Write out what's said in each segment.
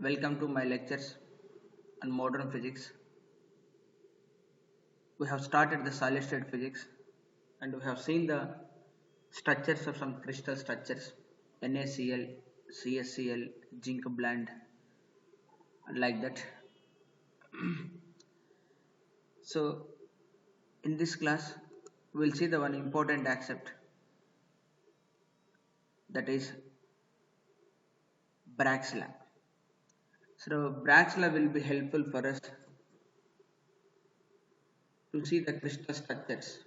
Welcome to my lectures on modern physics. We have started the solid state physics and we have seen the structures of some crystal structures NaCl, CSCl, zinc blend and like that. So in this class we will see the one important aspect, that is Bragg's law. So Bragg's law will be helpful for us to see the crystal structures.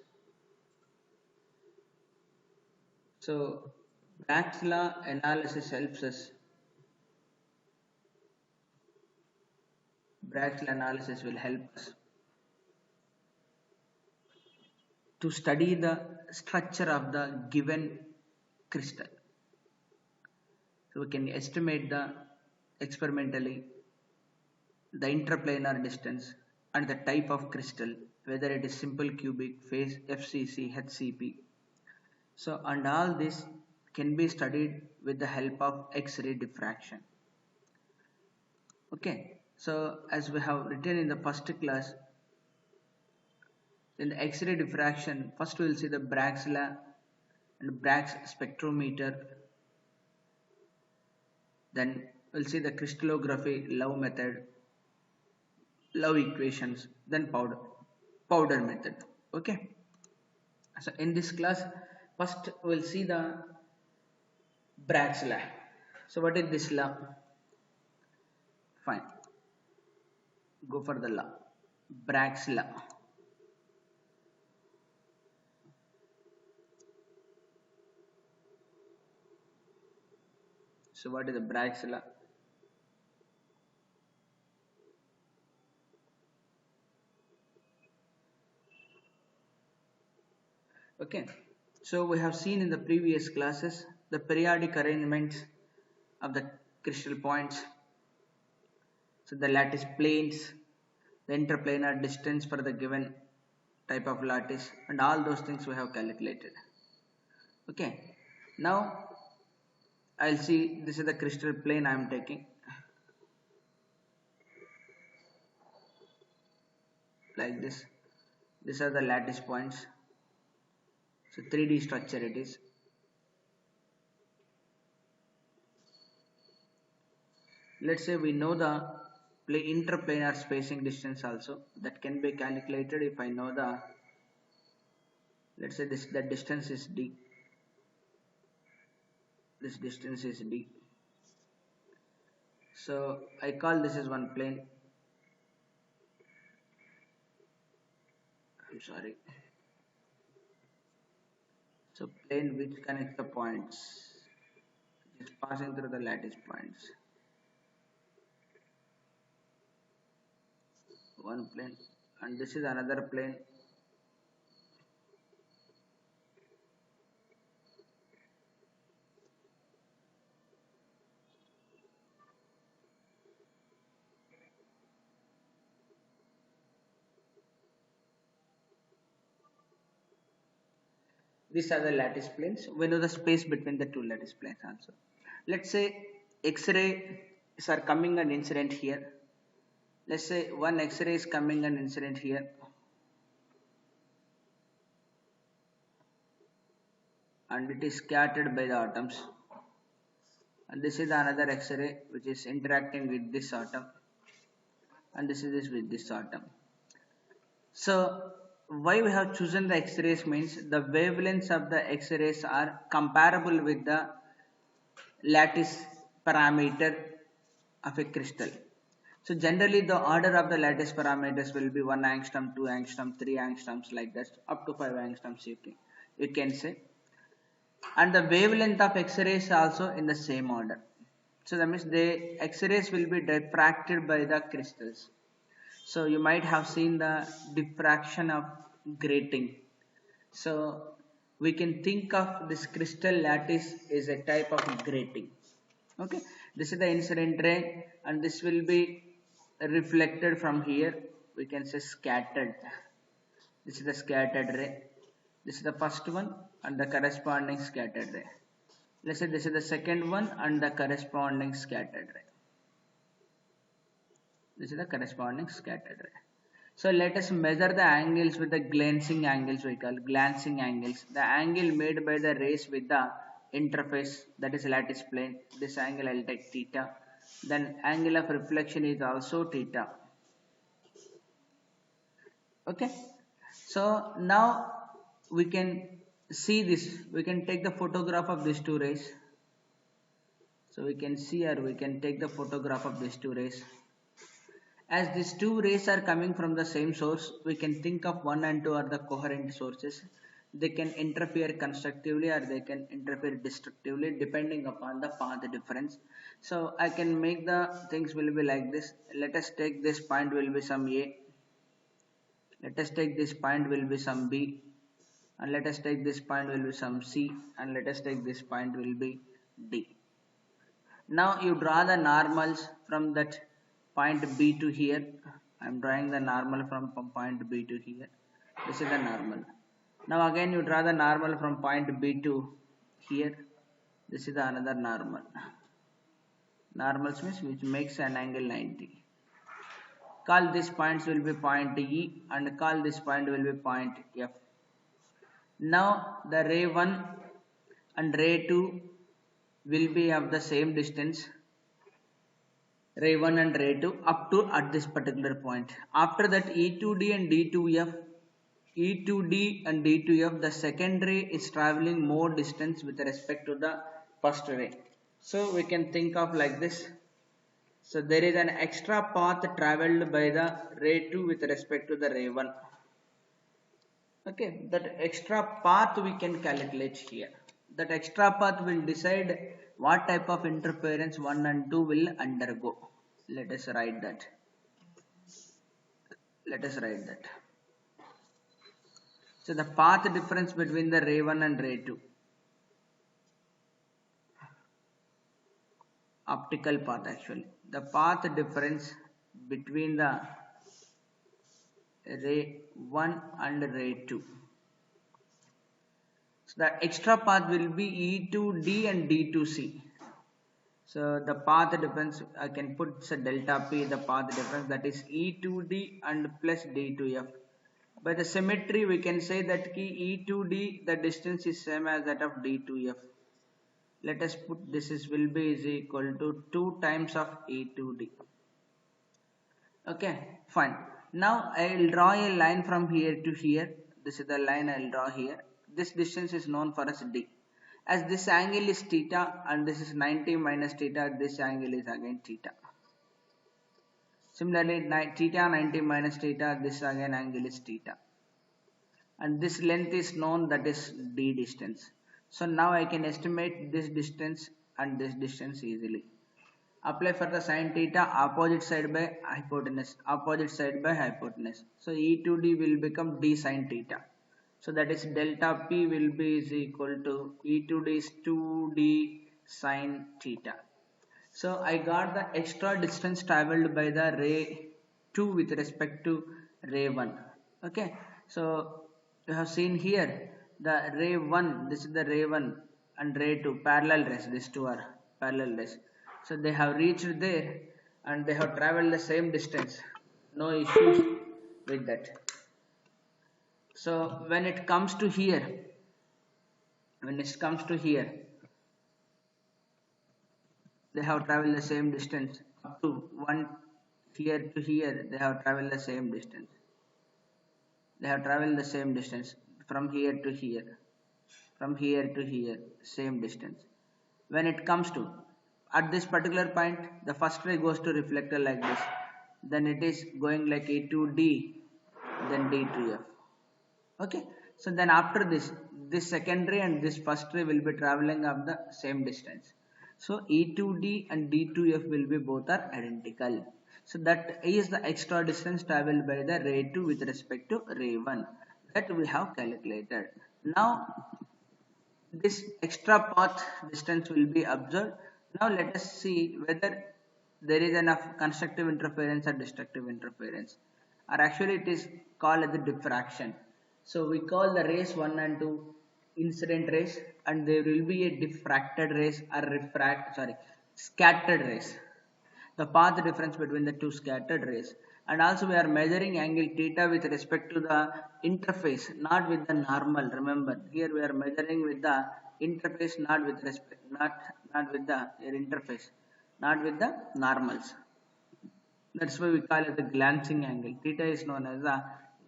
So Bragg's law analysis helps us. Bragg's law analysis will help us to study the structure of the given crystal. So we can estimate the experimentally the interplanar distance and the type of crystal, whether it is simple cubic, phase, FCC, HCP. So and all this can be studied with the help of X-ray diffraction. Okay, so as we have written in the first class, in the X-ray diffraction, first we will see the Bragg's law and Bragg's spectrometer. Then we'll see the crystallography, Love method, Love equations, then powder method. Okay. So in this class, first we'll see the Bragg's law. So what is this law? Fine. Go for the law. Bragg's law. So what is the Bragg's law? Okay. So we have seen in the previous classes the periodic arrangements of the crystal points. So the lattice planes, the interplanar distance for the given type of lattice, and all those things we have calculated. Okay. Now I'll see, this is the crystal plane I am taking, like this. These are the lattice points. So 3D structure it is. Let's say we know the interplanar spacing distance also, that can be calculated if I know the, let's say the distance is d. This distance is d. So I call this as one plane. I'm sorry. So plane which connects the points, is passing through the lattice points. One plane, and this is another plane. These are the lattice planes. We know the space between the two lattice planes also. Let's say X-rays are coming and incident here. Let's say one X-ray is coming and incident here. And it is scattered by the atoms. And this is another X-ray which is interacting with this atom. And this is with this atom. So why we have chosen the X-rays means the wavelengths of the X-rays are comparable with the lattice parameter of a crystal. So generally the order of the lattice parameters will be 1 angstrom, 2 angstrom, 3 angstroms, like that, up to 5 angstroms you can say. And the wavelength of X-rays also in the same order. So that means the X-rays will be diffracted by the crystals. So you might have seen the diffraction of grating. So we can think of this crystal lattice as a type of grating. Okay, this is the incident ray, and this will be reflected from here. We can say scattered. This is the scattered ray. This is the first one and the corresponding scattered ray. Let's say this is the second one and the corresponding scattered ray. This is the corresponding scattered ray. So let us measure the angles with the glancing angles, we call glancing angles. The angle made by the rays with the interface, that is lattice plane. This angle I will take theta. Then angle of reflection is also theta. Okay. So now we can see this. We can take the photograph of these two rays. So we can see, or we can take the photograph of these two rays. As these two rays are coming from the same source, we can think of one and two are the coherent sources. They can interfere constructively or they can interfere destructively depending upon the path difference. So I can make the things will be like this. Let us take this point will be some A. Let us take this point will be some B. And let us take this point will be some C. And let us take this point will be D. Now you draw the normals from that point B to here. I am drawing the normal from point B to here. This is the normal. Now again you draw the normal from point B to here. This is the another normal. Normals means which makes an angle 90. Call these points will be point E and call this point will be point F. Now the ray 1 and ray 2 will be of the same distance, ray 1 and ray 2 up to at this particular point. After that E2D and D2F, E2D and D2F, the second ray is traveling more distance with respect to the first ray. So we can think of like this. So there is an extra path traveled by the ray 2 with respect to the ray 1. Okay, that extra path we can calculate here. That extra path will decide what type of interference 1 and 2 will undergo. Let us write that. So the path difference between the ray 1 and ray 2. Optical path actually. The path difference between the ray 1 and ray 2. So the extra path will be E2D and D2C. So the path difference, I can put delta P, the path difference, that is E2D and plus D2F. By the symmetry we can say that E2D, the distance is same as that of D2F. Let us put this will be is equal to 2 times of E2D. Okay, fine. Now I will draw a line from here to here. This is the line I will draw here. This distance is known for as D. As this angle is theta and this is 90 minus theta, this angle is again theta. Similarly, theta 90 minus theta, this again angle is theta. And this length is known, that is D distance. So now I can estimate this distance and this distance easily. Apply for the sin theta, opposite side by hypotenuse, So E2D will become D sin theta. So that is delta P will be is equal to E2D is 2D sin theta. So I got the extra distance traveled by the ray 2 with respect to ray 1. Okay. So you have seen here the ray 1, this is the ray 1 and ray 2 parallel rays. These two are parallel rays. So they have reached there and they have traveled the same distance. No issues with that. So when it comes to here, they have traveled the same distance up to one here to here. They have traveled the same distance. From here to here, same distance. When it comes to at this particular point, the first ray goes to reflector like this. Then it is going like E2D, then D2F. Okay, so then after this second ray and this first ray will be traveling up the same distance. So E2D and D2F will be both are identical. So that is the extra distance traveled by the ray 2 with respect to ray 1 that we have calculated. Now this extra path distance will be observed. Now let us see whether there is enough constructive interference or destructive interference, or actually it is called as the diffraction. So we call the rays 1 and 2 incident rays, and there will be a diffracted rays or scattered rays. the path difference between the two scattered rays. And also we are measuring angle theta with respect to the interface, not with the normal. Remember, here we are measuring with the interface, not with respect, not with the interface, not with the normals. That's why we call it the glancing angle. Theta is known as the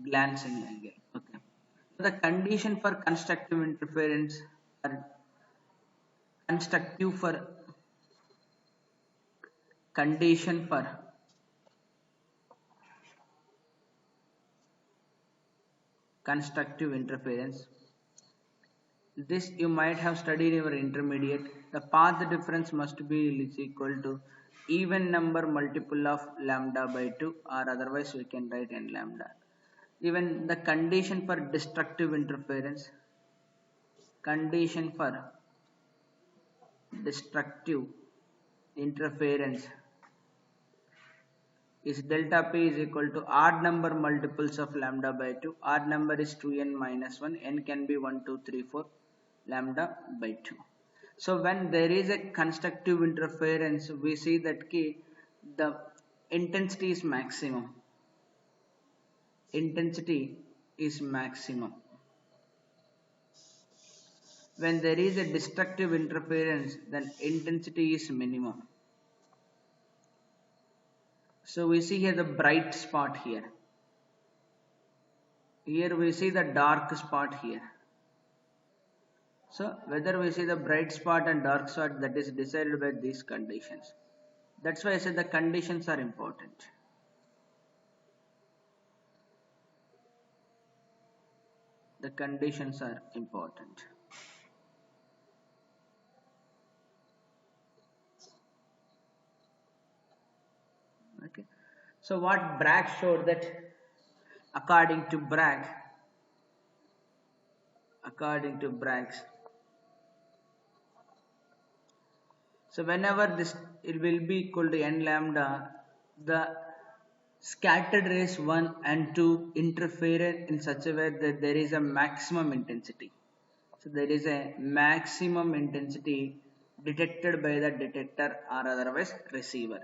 glancing angle. Okay. So the condition for constructive interference or constructive for condition for constructive interference. This you might have studied in your intermediate. The path difference must be is equal to even number multiple of lambda by 2, or otherwise we can write n lambda. Even the condition for destructive interference, condition for destructive interference is delta p is equal to odd number multiples of lambda by 2. Odd number is 2n minus 1. N can be 1, 2, 3, 4 lambda by 2. So when there is a constructive interference, we see that the intensity is maximum. Intensity is maximum. When there is a destructive interference, then intensity is minimum. So we see here the bright spot here. Here we see the dark spot here. So whether we see the bright spot and dark spot, that is decided by these conditions. That's why I said the conditions are important. The conditions are important. Okay. So what Bragg showed that according to Bragg's, so whenever this it will be equal to n lambda, the scattered rays 1 and 2 interfere in such a way that there is a maximum intensity. So there is a maximum intensity detected by the detector or otherwise receiver.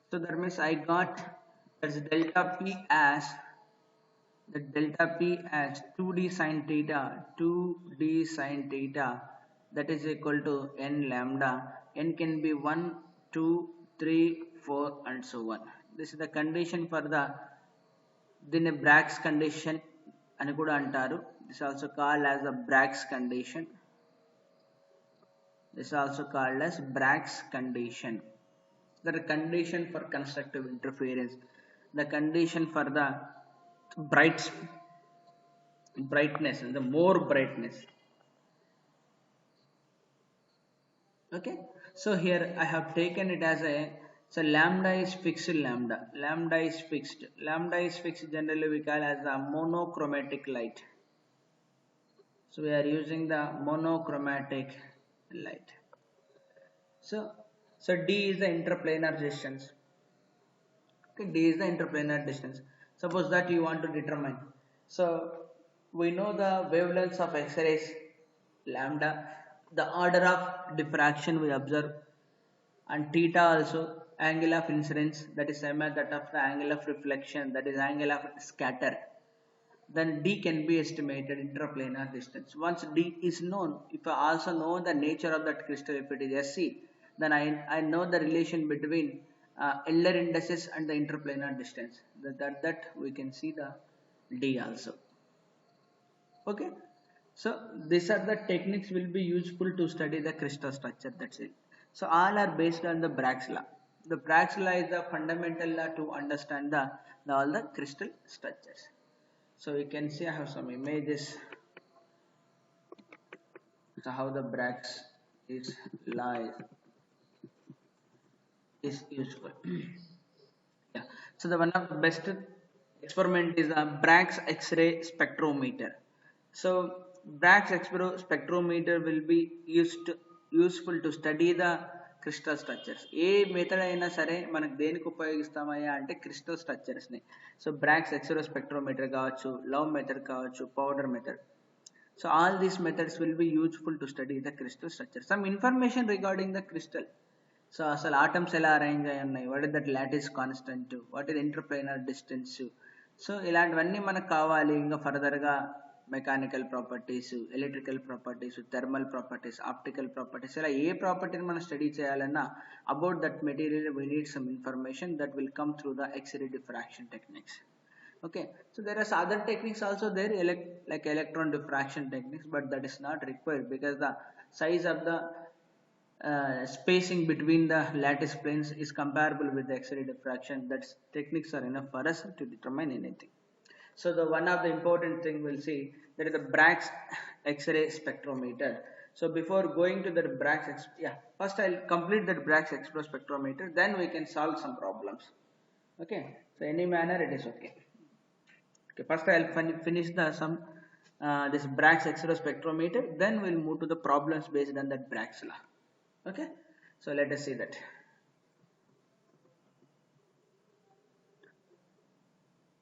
So that means I got as delta p as 2d sin theta, that is equal to n lambda. N can be 1, 2, 3, 4 and so on. This is the condition for the Bragg's condition అని కూడా అంటారు. This is also called as the Bragg's condition. This is also called as Bragg's condition. The condition for constructive interference, the condition for the brightness and the more brightness. Okay, so here I have taken it as a, so lambda is fixed. Lambda is fixed generally we call as a monochromatic light. So we are using the monochromatic light. So D is the interplanar distance. Okay, D is the interplanar distance. Suppose that you want to determine. So we know the wavelengths of X-rays lambda, the order of diffraction we observe, and theta also angle of incidence, that is same as that of the angle of reflection, that is angle of scatter. Then D can be estimated interplanar distance. Once D is known, if I also know the nature of that crystal, if it is SC, then I know the relation between Eller indices and the interplanar distance. That we can see the D also. Okay. So these are the techniques will be useful to study the crystal structure. That's it. So all are based on the Bragg's law. The Bragg's law is the fundamental law to understand all the crystal structures. So you can see I have some images. So how the Bragg's law is useful. Yeah. So the one of the best experiment is the Bragg's X-ray spectrometer. So Bragg's spectrometer will be useful to study the crystal structures. ఏ method అయినా సరే మనకు దేనికి ఉపయోగిస్తామయ్యా అంటే crystal స్ట్రక్చర్స్ని. So Bragg's X-ray spectrometer కావచ్చు, Laue method కావచ్చు, powder method. So all these methods will be useful to study the crystal structure. Some information regarding the crystal. So అసలు ఆటమ్స్ ఎలా అరేంజ్ అయి ఉన్నాయి, what is that lattice constant, what is interplanar distance. So ఇలాంటివన్నీ మనకు కావాలి. ఇంకా ఫర్దర్గా mechanical properties, electrical properties, thermal properties, optical properties, ఇలా ఏ ప్రాపర్టీని మనం స్టడీ చేయాలన్నా about that material we need some information that will come through the X-ray diffraction techniques. Okay, so there are other techniques also there, like electron diffraction techniques, but that is not required because the size of the spacing between the lattice planes is comparable with the X-ray diffraction. That techniques are enough for us to determine anything. So the one of the important thing we'll see, that is the Bragg's X-ray spectrometer. So before going to the Bragg's, first I'll complete that Bragg's X-ray spectrometer, then we can solve some problems. Okay, so any manner it is okay. Okay, first I'll finish the this Bragg's X-ray spectrometer, then we'll move to the problems based on that Bragg's law. Okay, so let us see that.